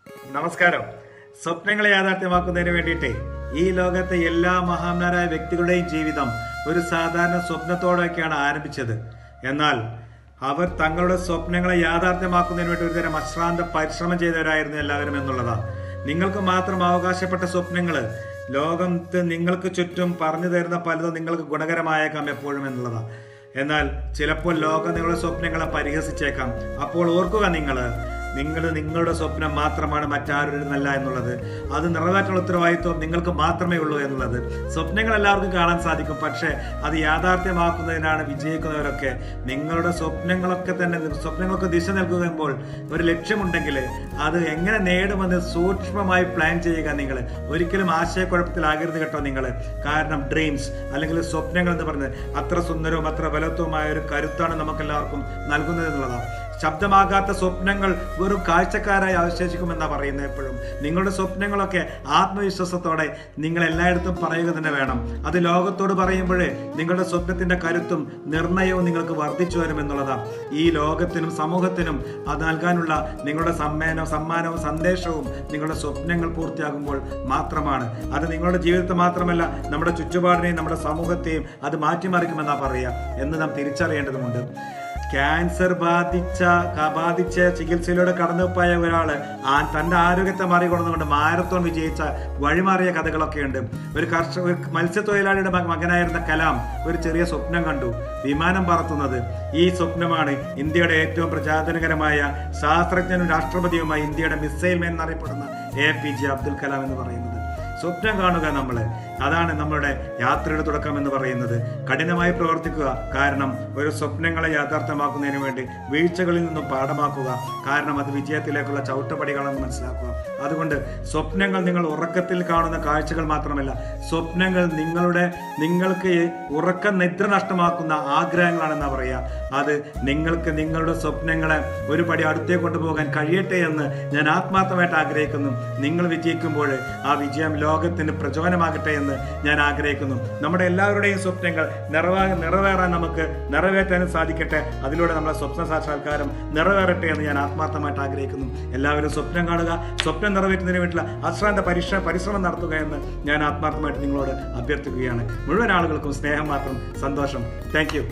നമസ്കാരം. സ്വപ്നങ്ങളെ യാഥാർത്ഥ്യമാക്കുന്നതിന് വേണ്ടിയിട്ട് ഈ ലോകത്തെ എല്ലാ മഹാന്മാരായ വ്യക്തികളുടെയും ജീവിതം ഒരു സാധാരണ സ്വപ്നത്തോടെയൊക്കെയാണ് ആരംഭിച്ചത്. എന്നാൽ അവർ തങ്ങളുടെ സ്വപ്നങ്ങളെ യാഥാർത്ഥ്യമാക്കുന്നതിന് വേണ്ടി ഒരുതരം അശ്രാന്ത പരിശ്രമം ചെയ്തവരായിരുന്നു എല്ലാവരും എന്നുള്ളതാണ്. നിങ്ങൾക്ക് മാത്രം അവകാശപ്പെട്ട സ്വപ്നങ്ങൾ ലോകത്ത് നിങ്ങൾക്ക് ചുറ്റും പറഞ്ഞു തരുന്ന പലതും നിങ്ങൾക്ക് ഗുണകരമായേക്കാം എപ്പോഴും എന്നുള്ളതാണ്. എന്നാൽ ചിലപ്പോൾ ലോകം നിങ്ങളുടെ സ്വപ്നങ്ങളെ പരിഹസിച്ചേക്കാം. അപ്പോൾ ഓർക്കുക, നിങ്ങളുടെ സ്വപ്നം മാത്രമാണ്, മറ്റാരുടെയുമല്ല എന്നുള്ളത്. അത് നിറവേറ്റാനുള്ള ഉത്തരവാദിത്വം നിങ്ങൾക്ക് മാത്രമേ ഉള്ളൂ എന്നുള്ളത്. സ്വപ്നങ്ങൾ എല്ലാവർക്കും കാണാൻ സാധിക്കും, പക്ഷേ അത് യാഥാർത്ഥ്യമാക്കുന്നതിനാണ് വിജയിക്കുന്നവരൊക്കെ. നിങ്ങളുടെ സ്വപ്നങ്ങൾക്ക് ദിശ നൽകുമ്പോൾ ഒരു ലക്ഷ്യമുണ്ടെങ്കിൽ അത് എങ്ങനെ നേടുമെന്ന് സൂക്ഷ്മമായി പ്ലാൻ ചെയ്യുക. നിങ്ങൾ ഒരിക്കലും ആശയക്കുഴപ്പത്തിലാകരുത് കേട്ടോ നിങ്ങൾ. കാരണം ഡ്രീംസ് അല്ലെങ്കിൽ സ്വപ്നങ്ങൾ എന്ന് പറഞ്ഞത് അത്ര സുന്ദരവും അത്ര ബലത്വമായ ഒരു കരുത്താണ് നമുക്കെല്ലാവർക്കും നൽകുന്നത് എന്നുള്ളതാണ്. ശബ്ദമാകാത്ത സ്വപ്നങ്ങൾ വെറും കാഴ്ചക്കാരായി അവശേഷിക്കുമെന്നാണ് പറയുന്നത്. എപ്പോഴും നിങ്ങളുടെ സ്വപ്നങ്ങളൊക്കെ ആത്മവിശ്വാസത്തോടെ നിങ്ങൾ എല്ലായിടത്തും പറയുക തന്നെ വേണം. അത് ലോകത്തോട് പറയുമ്പോഴേ നിങ്ങളുടെ സ്വപ്നത്തിന്റെ കരുത്തും നിർണയവും നിങ്ങൾക്ക് വർദ്ധിച്ചു വരുമെന്നുള്ളതാണ്. ഈ ലോകത്തിനും സമൂഹത്തിനും അത് നൽകാനുള്ള നിങ്ങളുടെ സമ്മാനവും സന്ദേശവും നിങ്ങളുടെ സ്വപ്നങ്ങൾ പൂർത്തിയാകുമ്പോൾ മാത്രമാണ്. അത് നിങ്ങളുടെ ജീവിതത്തെ മാത്രമല്ല, നമ്മുടെ ചുറ്റുപാടിനെയും നമ്മുടെ സമൂഹത്തെയും അത് മാറ്റിമറിക്കുമെന്നാണ് പറയുക എന്ന് നാം തിരിച്ചറിയേണ്ടതുണ്ട്. ക്യാൻസർ ബാധിച്ച ചികിത്സയിലൂടെ കടന്നുപോയ ഒരാള് തന്റെ ആരോഗ്യത്തെ മറികടന്നുകൊണ്ട് മാരത്തോൺ വിജയിച്ച വഴിമാറിയ കഥകളൊക്കെ ഉണ്ട്. ഒരു മത്സ്യത്തൊഴിലാളിയുടെ മകനായിരുന്ന കലാം ഒരു ചെറിയ സ്വപ്നം കണ്ടു, വിമാനം പറത്തുന്നത്. ഈ സ്വപ്നമാണ് ഇന്ത്യയുടെ ഏറ്റവും പ്രചോദനകരമായ ശാസ്ത്രജ്ഞനും രാഷ്ട്രപതിയുമായി ഇന്ത്യയുടെ മിസൈൽ മാൻ എന്നറിയപ്പെടുന്ന APJ അബ്ദുൽ കലാം എന്ന് പറയുന്നത്. സ്വപ്നം കാണുക, അതാണ് നമ്മുടെ യാത്രയുടെ തുടക്കം എന്ന് പറയുന്നത്. കഠിനമായി പ്രവർത്തിക്കുക, കാരണം ഒരു സ്വപ്നങ്ങളെ യാഥാർത്ഥ്യമാക്കുന്നതിന് വേണ്ടി വീഴ്ചകളിൽ നിന്നും പാഠമാക്കുക, കാരണം അത് വിജയത്തിലേക്കുള്ള ചവിട്ടുപടികളെന്ന് മനസ്സിലാക്കുക. അതുകൊണ്ട് സ്വപ്നങ്ങൾ നിങ്ങൾ ഉറക്കത്തിൽ കാണുന്ന കാഴ്ചകൾ മാത്രമല്ല, സ്വപ്നങ്ങൾ നിങ്ങൾക്ക് ഉറക്ക നിദ്ര നഷ്ടമാക്കുന്ന ആഗ്രഹങ്ങളാണെന്നാ പറയുക. അത് നിങ്ങൾക്ക് നിങ്ങളുടെ സ്വപ്നങ്ങളെ ഒരു പടി അടുത്തേക്ക് കൊണ്ടുപോകാൻ കഴിയട്ടെ എന്ന് ഞാൻ ആത്മാർത്ഥമായിട്ട് ആഗ്രഹിക്കുന്നു. നിങ്ങൾ വിജയിക്കുമ്പോൾ ആ വിജയം ലോകത്തിന് പ്രചോദനമാകട്ടെ എന്ന് ഞാൻ ആഗ്രഹിക്കുന്നു. നമ്മുടെ എല്ലാവരുടെയും സ്വപ്നങ്ങൾ നിറവേറാൻ നമുക്ക് നിറവേറ്റാനും സാധിക്കട്ടെ. അതിലൂടെ നമ്മുടെ സ്വപ്ന സാക്ഷാത്കാരം നിറവേറട്ടെ എന്ന് ഞാൻ ആത്മാർത്ഥമായിട്ട് ആഗ്രഹിക്കുന്നു. എല്ലാവരും സ്വപ്നം കാണുക, സ്വപ്നം നിറവേറ്റുന്നതിന് വേണ്ടിയുള്ള അശ്രാന്ത പരിശ്രമം നടത്തുക എന്ന് ഞാൻ ആത്മാർത്ഥമായിട്ട് നിങ്ങളോട് അഭ്യർത്ഥിക്കുകയാണ്. മുഴുവൻ ആളുകൾക്കും സ്നേഹം മാത്രം, സന്തോഷം. Thank you.